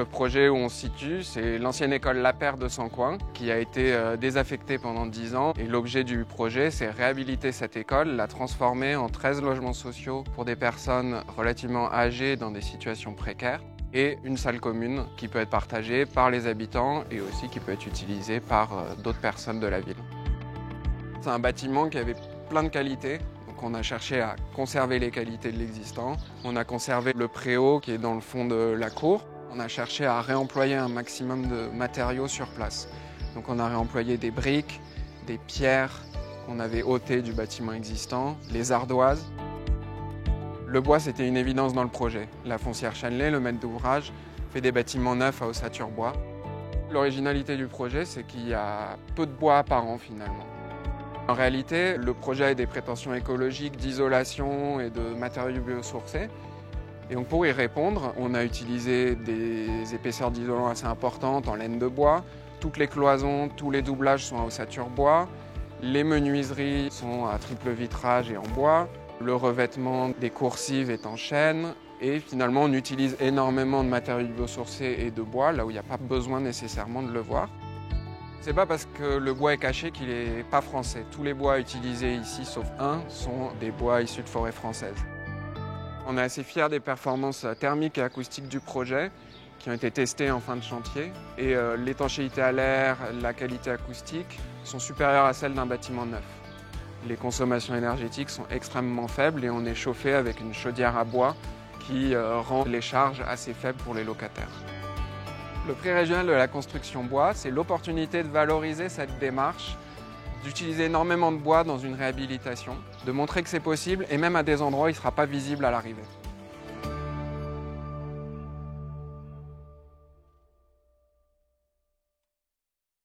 Le projet où on se situe, c'est l'ancienne école La Paire de Sancoin, qui a été désaffectée pendant 10 ans. Et l'objet du projet, c'est réhabiliter cette école, la transformer en 13 logements sociaux pour des personnes relativement âgées dans des situations précaires, et une salle commune qui peut être partagée par les habitants et aussi qui peut être utilisée par d'autres personnes de la ville. C'est un bâtiment qui avait plein de qualités. Donc on a cherché à conserver les qualités de l'existant. On a conservé le préau qui est dans le fond de la cour. On a cherché à réemployer un maximum de matériaux sur place. Donc on a réemployé des briques, des pierres qu'on avait ôtées du bâtiment existant, les ardoises. Le bois, c'était une évidence dans le projet. La foncière Chanelay, le maître d'ouvrage, fait des bâtiments neufs à ossature-bois. L'originalité du projet, c'est qu'il y a peu de bois par an finalement. En réalité, le projet a des prétentions écologiques, d'isolation et de matériaux biosourcés. Et donc pour y répondre, on a utilisé des épaisseurs d'isolant assez importantes en laine de bois. Toutes les cloisons, tous les doublages sont à ossature bois. Les menuiseries sont à triple vitrage et en bois. Le revêtement des coursives est en chêne. Et finalement, on utilise énormément de matériaux biosourcés et de bois, là où il n'y a pas besoin nécessairement de le voir. C'est pas parce que le bois est caché qu'il n'est pas français. Tous les bois utilisés ici, sauf un, sont des bois issus de forêts françaises. On est assez fiers des performances thermiques et acoustiques du projet qui ont été testées en fin de chantier. Et l'étanchéité à l'air, la qualité acoustique sont supérieures à celles d'un bâtiment neuf. Les consommations énergétiques sont extrêmement faibles et on est chauffé avec une chaudière à bois qui rend les charges assez faibles pour les locataires. Le prix régional de la construction bois, c'est l'opportunité de valoriser cette démarche, d'utiliser énormément de bois dans une réhabilitation, de montrer que c'est possible et même à des endroits où il ne sera pas visible à l'arrivée.